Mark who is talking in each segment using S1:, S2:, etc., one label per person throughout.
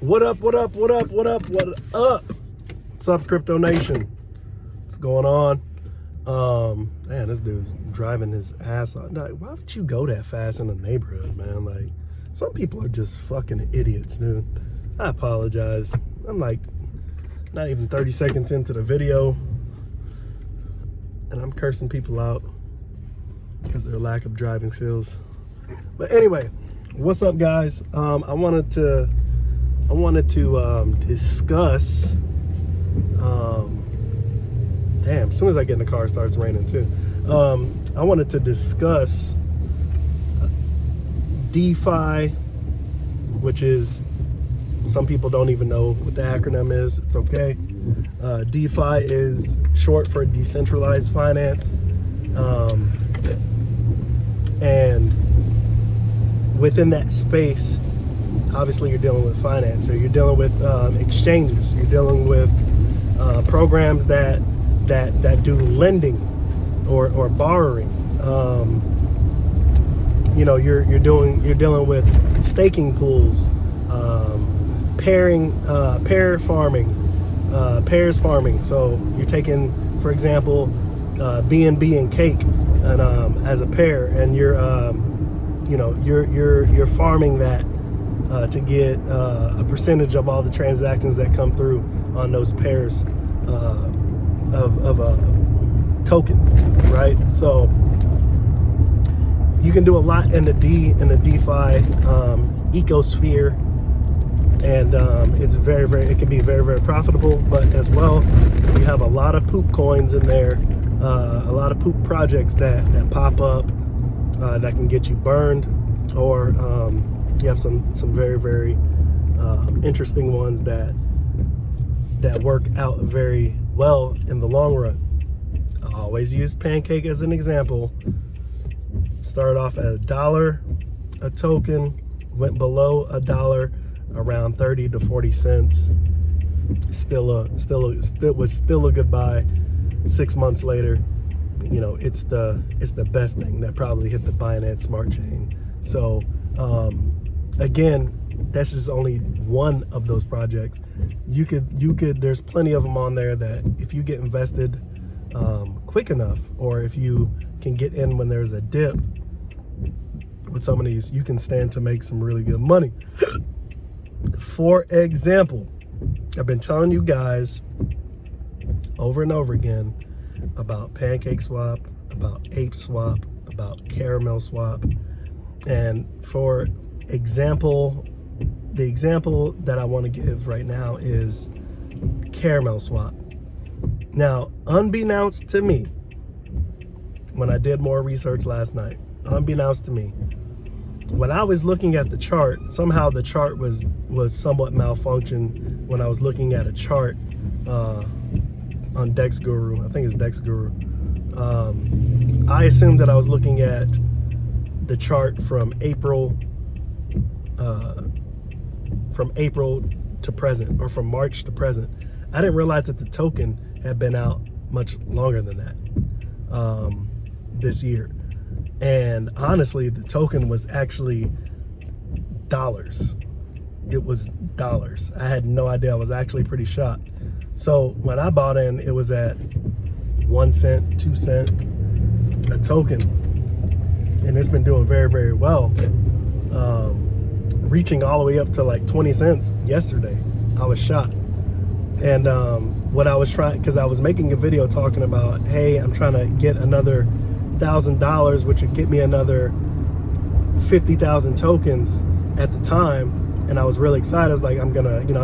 S1: What up, what up, what up, what up, what up? What's up, Crypto Nation? What's going on? Man, this dude's driving his ass off. Now, why would you go that fast in the neighborhood, man? Like, some people are just fucking idiots, dude. I apologize. I'm like, not even 30 seconds into the video, and I'm cursing people out because of their lack of driving skills. But anyway, what's up, guys? I wanted to discuss. Damn, as soon as I get in the car, it starts raining too. I wanted to discuss DeFi, which is, some people don't even know what the acronym is. It's okay. DeFi is short for decentralized finance. And within that space, obviously you're dealing with finance, or you're dealing with exchanges, you're dealing with programs that do lending or borrowing. You know, you're dealing with staking pools, pairs farming. So you're taking, for example, BNB and Cake and as a pair, and you're farming that to get a percentage of all the transactions that come through on those pairs of tokens, right? So you can do a lot in the DeFi ecosphere, and it can be very profitable. But as well, you have a lot of poop coins in there, a lot of poop projects that pop up that can get you burned, or you have some very interesting ones that work out very well in the long run. I always use Pancake as an example. Started off at $1 a token, went below $1, around 30 to 40 cents. It was still a good buy. 6 months later, you know, it's the best thing that probably hit the Binance Smart Chain. So again, that's just only one of those projects. You could there's plenty of them on there that if you get invested quick enough, or if you can get in when there's a dip with some of these, you can stand to make some really good money. For example, I've been telling you guys over and over again about Pancake Swap, about Ape Swap, about Caramel Swap. And for example, the example that I want to give right now is Caramel Swap. Now, unbeknownst to me, when I did more research last night, unbeknownst to me, when I was looking at the chart, somehow the chart was somewhat malfunctioned when I was looking at a chart on Dex Guru. I think it's Dex Guru. I assumed that I was looking at the chart from April to present, or from March to present. I didn't realize that the token had been out much longer than that this year. And honestly, the token was actually dollars. It was dollars. I had no idea. I was actually pretty shocked. So when I bought in, it was at 1 cent, 2 cent a token, and it's been doing very well, reaching all the way up to like 20 cents yesterday. I was shocked. And what I was trying, because I was making a video talking about, hey, I'm trying to get another $1,000, which would get me another 50,000 tokens at the time. And I was really excited. I was like, I'm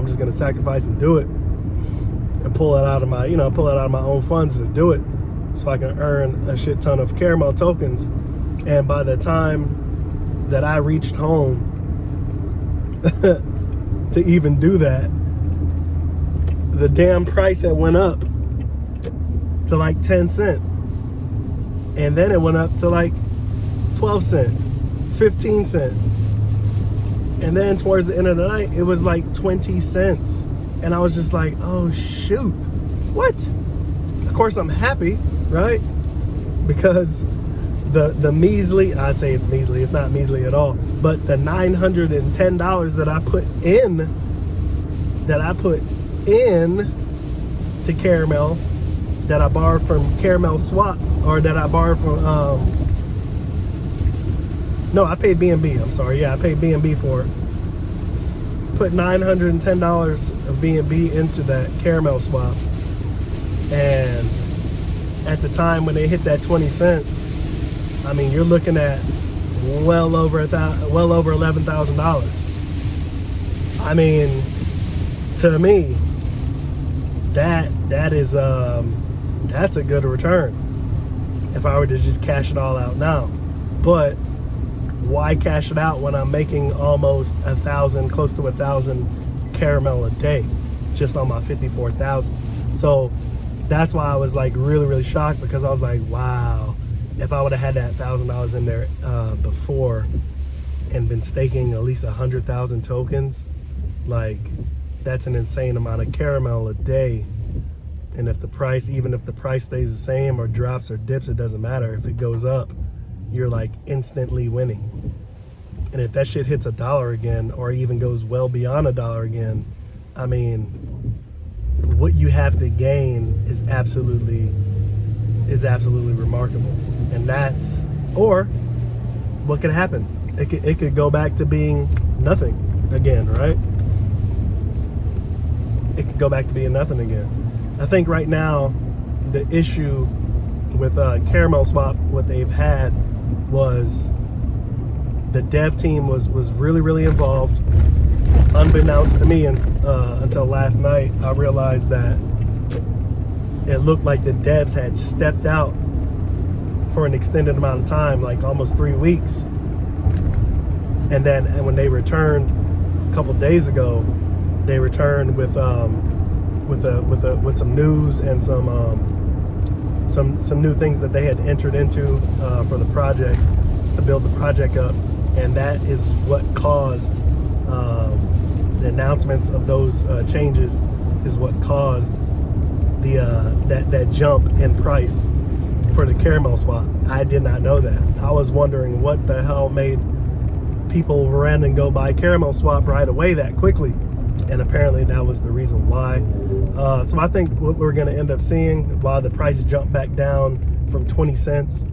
S1: just gonna sacrifice and do it, and pull it out of my own funds to do it, so I can earn a shit ton of Caramel tokens. And by the time that I reached home to even do that, the damn price had went up to like 10 cents. And then it went up to like 12 cents, 15 cents. And then towards the end of the night, it was like 20 cents. And I was just like, oh shoot, what? Of course I'm happy, right? Because the measly, I'd say it's measly, it's not measly at all, but the $910 that I put in that I put in to Caramel, that I borrowed from Caramel Swap, or that I borrowed from, no, I paid BNB. I'm sorry. Yeah, I paid BNB for it. Put $910 of BNB into that Caramel swap. And at the time when they hit that 20 cents, I mean, you're looking at well over $11,000. I mean, to me, that's a good return if I were to just cash it all out now. But why cash it out when I'm making almost 1,000, close to 1,000 Caramel a day just on my 54,000? So that's why I was like really shocked, because I was like, wow, if I would have had that $1,000 in there before and been staking at least 100,000 tokens, like, that's an insane amount of Caramel a day. And if the price, even if the price stays the same or drops or dips, it doesn't matter. If it goes up, you're like instantly winning. And if that shit hits $1 again, or even goes well beyond $1 again, I mean, what you have to gain is absolutely remarkable. And that's, or what could happen? It could go back to being nothing again, right? It could go back to being nothing again. I think right now the issue with Caramel Swap, what they've had was the dev team was really involved. Unbeknownst to me, and until last night, I realized that it looked like the devs had stepped out for an extended amount of time, like almost 3 weeks. And then when they returned a couple days ago, they returned with some news and some new things that they had entered into for the project, to build the project up. And that is what caused the announcements of those changes, is what caused the that jump in price for the Caramel swap. I did not know that. I was wondering what the hell made people run and go buy Caramel swap right away that quickly, and apparently that was the reason why. So I think what we're going to end up seeing, while the price jumped back down from 20 cents,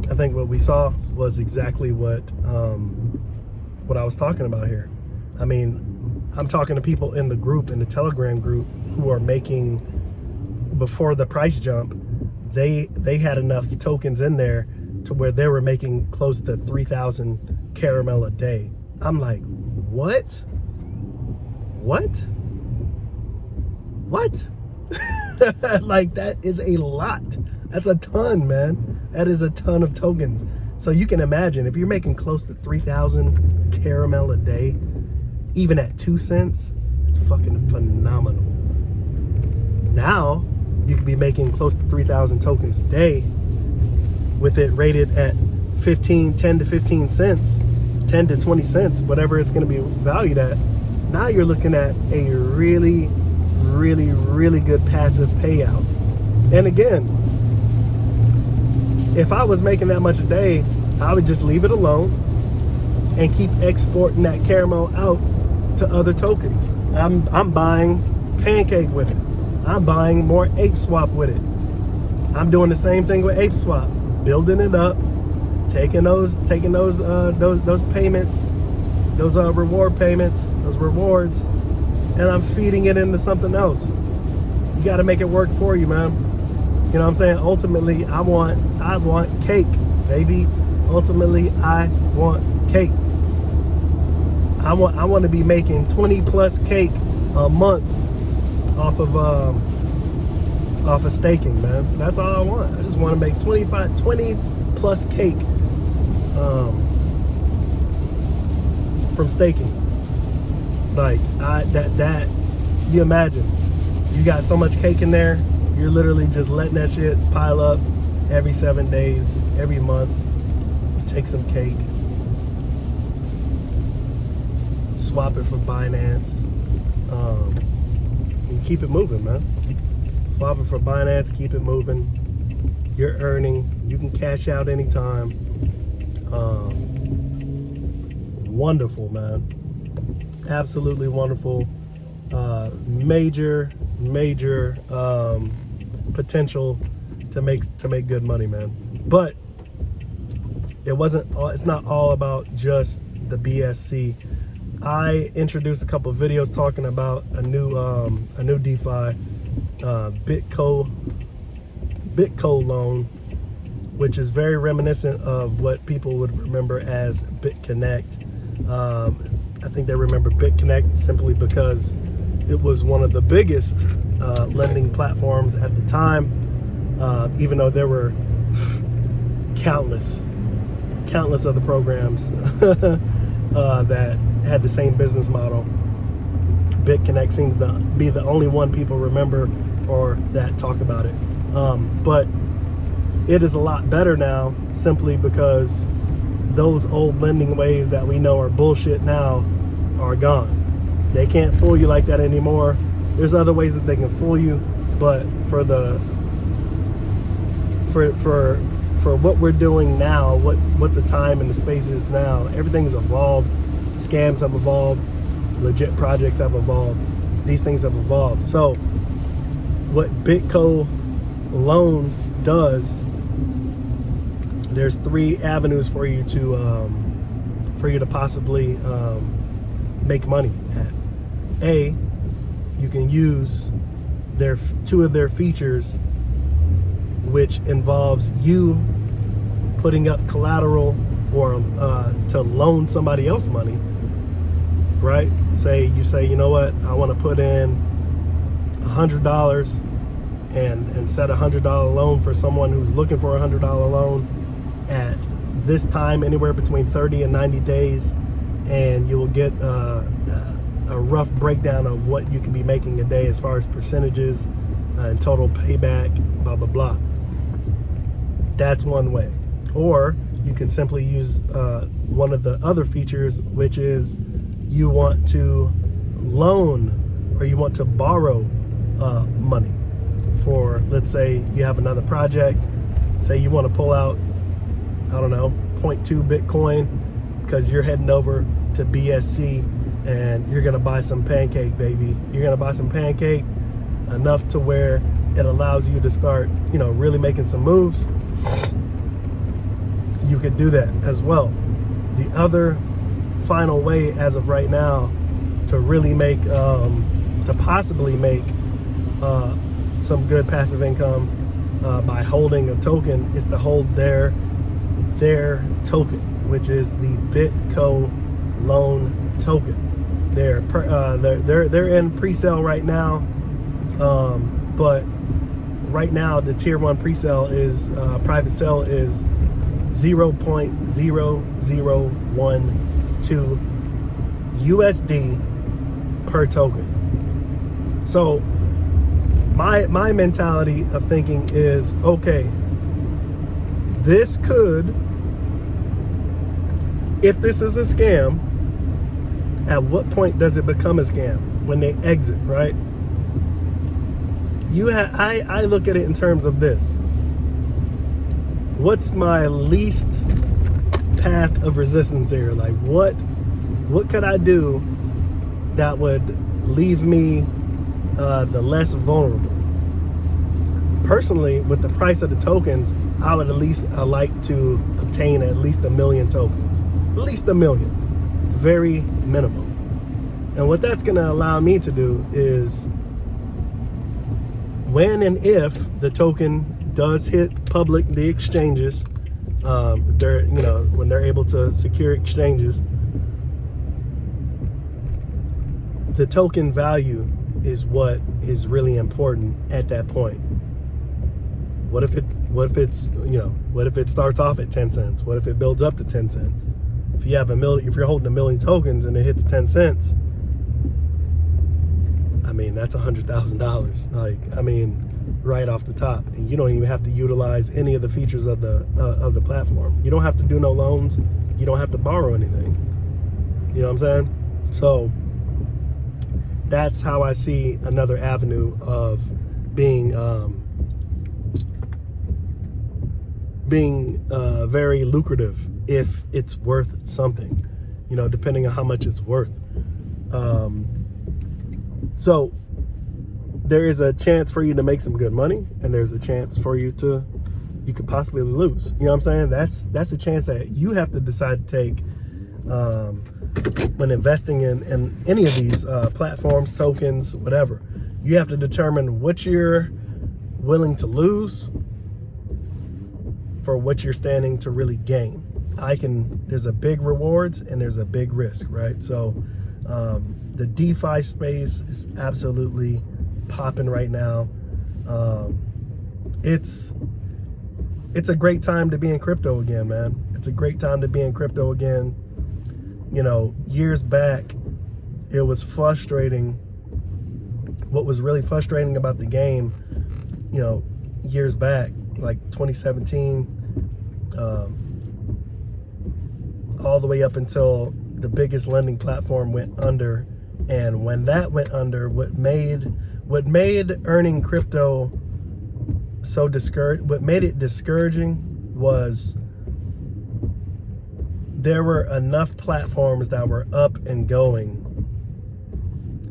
S1: I think what we saw was exactly what I was talking about here. I mean, I'm talking to people in the group, in the Telegram group, who are making, before the price jump, they had enough tokens in there to where they were making close to 3,000 Caramel a day. I'm like, what? Like, that is a lot. That's a ton, man. That is a ton of tokens. So you can imagine, if you're making close to 3,000 Caramel a day, even at 2 cents, it's fucking phenomenal. Now you could be making close to 3,000 tokens a day with it rated at 10 to 15 cents, 10 to 20 cents, whatever it's going to be valued at. Now you're looking at a really good passive payout. And again, if I was making that much a day, I would just leave it alone and keep exporting that Caramel out to other tokens. I'm buying Pancake with it. I'm buying more Ape Swap with it. I'm doing the same thing with Ape Swap, building it up, taking those payments, those reward payments, those rewards, and I'm feeding it into something else. You got to make it work for you, man. You know what I'm saying? Ultimately, I want cake, baby. Ultimately, I want cake. I want to be making 20 plus cake a month off of staking, man. That's all I want. I just want to make 20 plus cake from staking. Like, that you imagine, you got so much cake in there, you're literally just letting that shit pile up every 7 days, every month. You take some cake, swap it for Binance, and keep it moving, man. Swap it for Binance, keep it moving. You're earning, you can cash out anytime. Wonderful, man. Absolutely wonderful. major potential to make good money, man. But it's not all about just the BSC. I introduced a couple of videos talking about a new DeFi, Bitco loan, which is very reminiscent of what people would remember as BitConnect. I think they remember BitConnect simply because it was one of the biggest lending platforms at the time, even though there were countless other programs that had the same business model. BitConnect seems to be the only one people remember or that talk about it. But it is a lot better now simply because those old lending ways that we know are bullshit now are gone. They can't fool you like that anymore. There's other ways that they can fool you, but for what we're doing now, what the time and the space is now, everything's evolved. Scams have evolved. Legit projects have evolved. These things have evolved. So what Bitco loan does, there's 3 avenues for you to possibly make money at. A, you can use 2 of their features, which involves you putting up collateral or to loan somebody else money, right? You say, you know what, I want to put in $100 and set a $100 loan for someone who's looking for a $100 loan at this time, anywhere between 30 and 90 days, and you will get a rough breakdown of what you can be making a day as far as percentages and total payback, blah, blah, blah. That's one way. Or you can simply use one of the other features, which is you want to loan or you want to borrow money for, let's say you have another project, say you want to pull out, I don't know, 0.2 Bitcoin because you're heading over to BSC and you're going to buy some pancake, baby. You're going to buy some pancake enough to where it allows you to start, really making some moves. You could do that as well. The other final way as of right now to really make, to possibly make some good passive income by holding a token is to hold their token, which is the Bitco loan token. They're in pre-sale right now, but right now the tier 1 pre-sale is private sale is 0.0012 USD per token. So my mentality of thinking is, okay, this could, if this is a scam, at what point does it become a scam? When they exit, right? I look at it in terms of this. What's my least path of resistance here? Like what could I do that would leave me the less vulnerable? Personally, with the price of the tokens, I would like to obtain at least 1 million tokens. At least 1 million. Very minimum. And what that's going to allow me to do is, when and if the token does hit the exchanges, when they're able to secure exchanges, the token value is what is really important at that point. What if it starts off at 10 cents? What if it builds up to 10 cents? If you have if you're holding 1 million tokens and it hits 10 cents, I mean, that's $100,000. Right off the top, and you don't even have to utilize any of the features of the platform. You don't have to do no loans. You don't have to borrow anything. You know what I'm saying? So that's how I see another avenue of being very lucrative if it's worth something, depending on how much it's worth. So there is a chance for you to make some good money, and there's a chance for you could possibly lose. You know what I'm saying? That's a chance that you have to decide to take when investing in any of these platforms, tokens, whatever. You have to determine what you're willing to lose for what you're standing to really gain. There's a big rewards and there's a big risk, right? So the DeFi space is absolutely popping right now. It's a great time to be in crypto again, man. It's a great time to be in crypto again. You know, years back, it was frustrating. What was really frustrating about the game, you know, years back, like 2017, all the way up until the biggest lending platform went under. And when that went under, what made earning crypto so discouraged, what made it discouraging was there were enough platforms that were up and going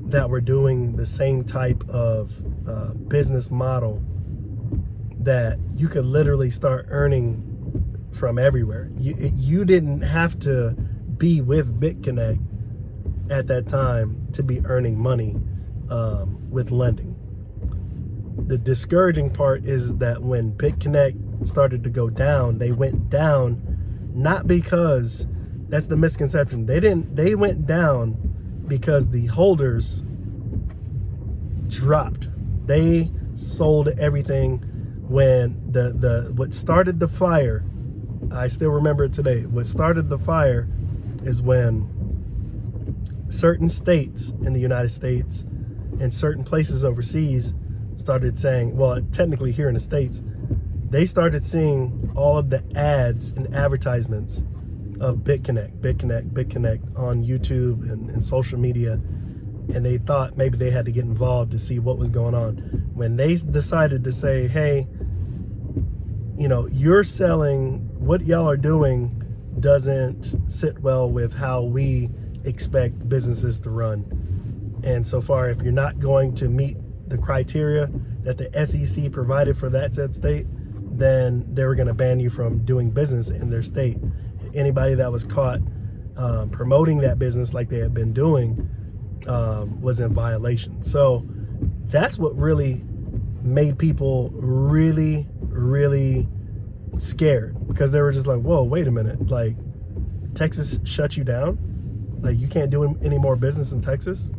S1: that were doing the same type of business model that you could literally start earning from everywhere. You didn't have to be with BitConnect at that time to be earning money with lending. The discouraging part is that when BitConnect started to go down, they went down not because, that's the misconception, they went down because the holders dropped. They sold everything when what started the fire, I still remember it today, what started the fire is when certain states in the United States and certain places overseas started saying, well, technically here in the States, they started seeing all of the ads and advertisements of BitConnect on YouTube and social media, and they thought maybe they had to get involved to see what was going on. When they decided to say, hey, you know, you're selling, what y'all are doing doesn't sit well with how we expect businesses to run. And so far, if you're not going to meet the criteria that the SEC provided for that said state, then they were going to ban you from doing business in their state. Anybody that was caught promoting that business like they had been doing was in violation. So that's what really made people really, really scared, because they were just like, whoa, wait a minute, like Texas shut you down? Like you can't do any more business in Texas?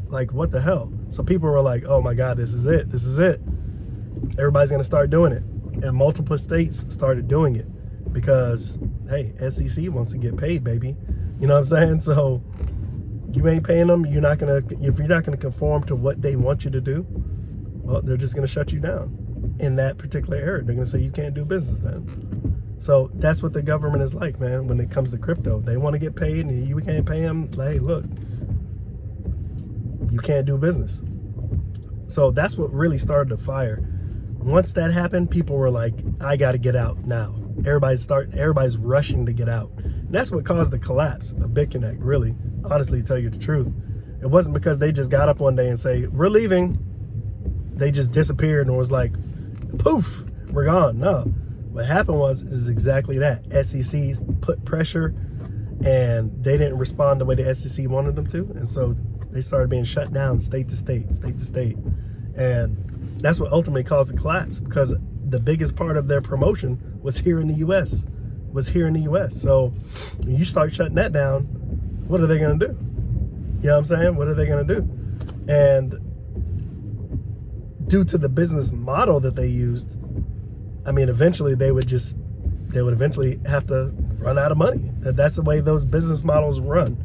S1: Like what the hell? So people were like, oh my God, this is it. Everybody's gonna start doing it. And multiple states started doing it because, hey, SEC wants to get paid, baby. You know what I'm saying? So you ain't paying them, if you're not gonna conform to what they want you to do, well, they're just gonna shut you down in that particular area. They're gonna say you can't do business then. So that's what the government is like, man, when it comes to crypto. They want to get paid and you can't pay them. Like, hey, look, you can't do business. So that's what really started the fire. Once that happened, people were like, I got to get out now. Everybody's rushing to get out. And that's what caused the collapse of BitConnect, really, honestly, to tell you the truth. It wasn't because they just got up one day and say, we're leaving. They just disappeared and was like, poof, we're gone. No. What happened is exactly that. SEC put pressure and they didn't respond the way the SEC wanted them to. And so they started being shut down state to state. And that's what ultimately caused the collapse, because the biggest part of their promotion was here in the US. So when you start shutting that down, what are they going to do? You know what I'm saying? What are they going to do? And due to the business model that they used, I mean, eventually they would eventually have to run out of money. That's the way those business models run.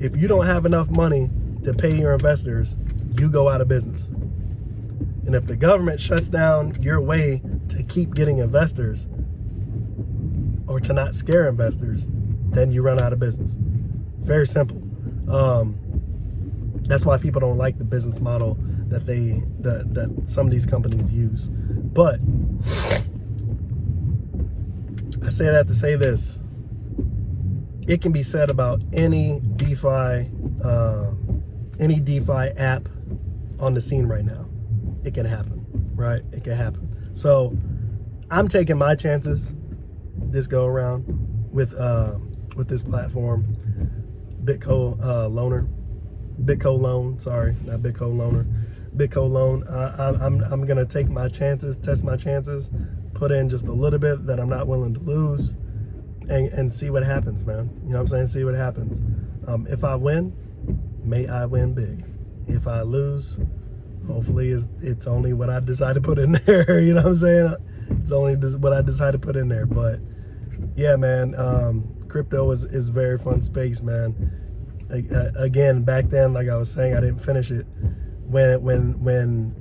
S1: If you don't have enough money to pay your investors, you go out of business. And if the government shuts down your way to keep getting investors or to not scare investors, then you run out of business. Very simple. That's why people don't like the business model that some of these companies use. But I say that to say this: it can be said about any DeFi any DeFi app on the scene right now. It can happen, right? It can happen. So I'm taking my chances this go around with this platform, Bitco Loan. Sorry, not Bitco Loaner. Bitco Loan. I'm gonna take my chances, test my chances, put in just a little bit that I'm not willing to lose, and see what happens, man. You know what I'm saying? See what happens. If I win, may I win big. If I lose, hopefully it's only what I decide to put in there. You know what I'm saying? It's only what I decide to put in there. But yeah, man, crypto is very fun space, man. Again, back then, like I was saying, I didn't finish it. When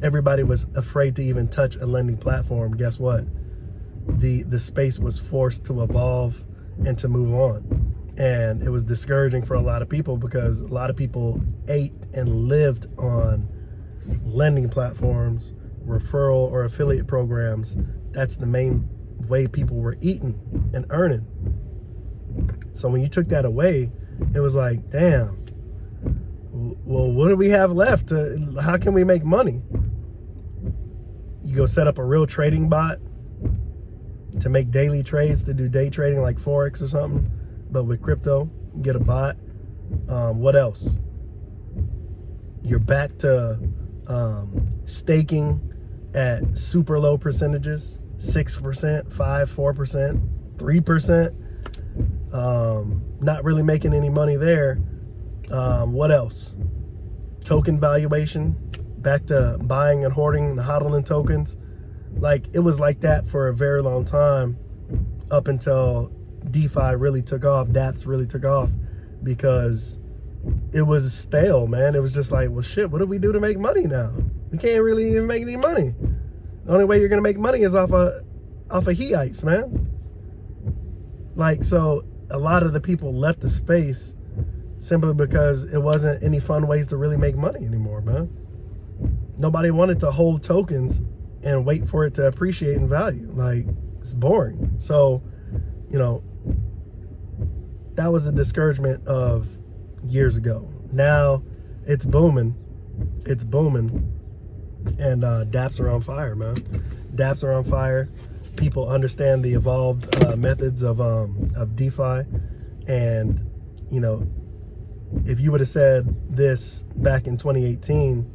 S1: everybody was afraid to even touch a lending platform, guess what? The space was forced to evolve and to move on. And it was discouraging for a lot of people because a lot of people ate and lived on lending platforms, referral or affiliate programs. That's the main way people were eating and earning. So when you took that away, it was like, damn, well, what do we have left? How can we make money? You go set up a real trading bot to make daily trades, to do day trading like Forex or something. But with crypto, you get a bot. What else? You're back to staking at super low percentages, 6%, 5%, 4%, 3%. Not really making any money there. What else? Token valuation, back to buying and hoarding and hodling tokens. Like, it was like that for a very long time, up until DeFi really took off, Dapps really took off, because it was stale, man. It was just like, well, shit, what do we do to make money now? We can't really even make any money. The only way you're gonna make money is off of heat man. Like, so a lot of the people left the space simply because it wasn't any fun ways to really make money anymore, man. Nobody wanted to hold tokens and wait for it to appreciate in value. Like, it's boring. So, you know, that was a discouragement of years ago. Now it's booming. It's booming. And Dapps are on fire, man. Dapps are on fire. People understand the evolved methods of DeFi. And, you know, if you would have said this back in 2018,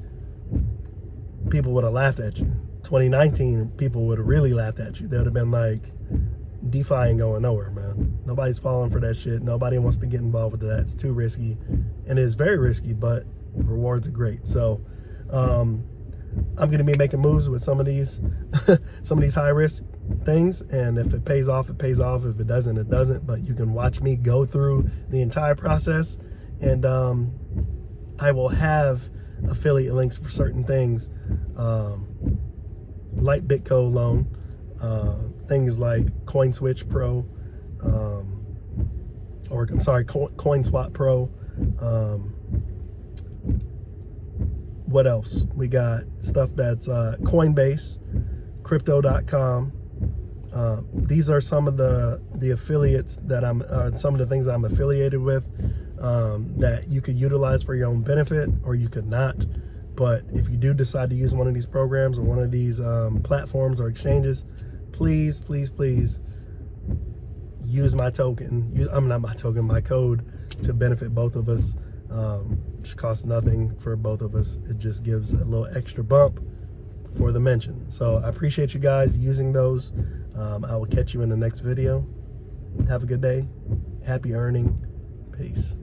S1: people would have laughed at you. 2019, people would have really laughed at you. They would have been like, DeFi ain't going nowhere, man. Nobody's falling for that shit. Nobody wants to get involved with that. It's too risky. And it is very risky, but the rewards are great. So I'm going to be making moves with some of these high risk things. And if it pays off, it pays off. If it doesn't, it doesn't. But you can watch me go through the entire process. And I will have affiliate links for certain things, like Bitco Loan, things like CoinSwitch Pro, CoinSwap Pro. What else? We got stuff that's Coinbase, Crypto.com. These are some of the affiliates that some of the things that I'm affiliated with, that you could utilize for your own benefit, or you could not. But if you do decide to use one of these programs or one of these platforms or exchanges, please, please, please use my token. My code to benefit both of us. Which costs nothing for both of us. It just gives a little extra bump for the mention. So I appreciate you guys using those. I will catch you in the next video. Have a good day. Happy earning. Peace.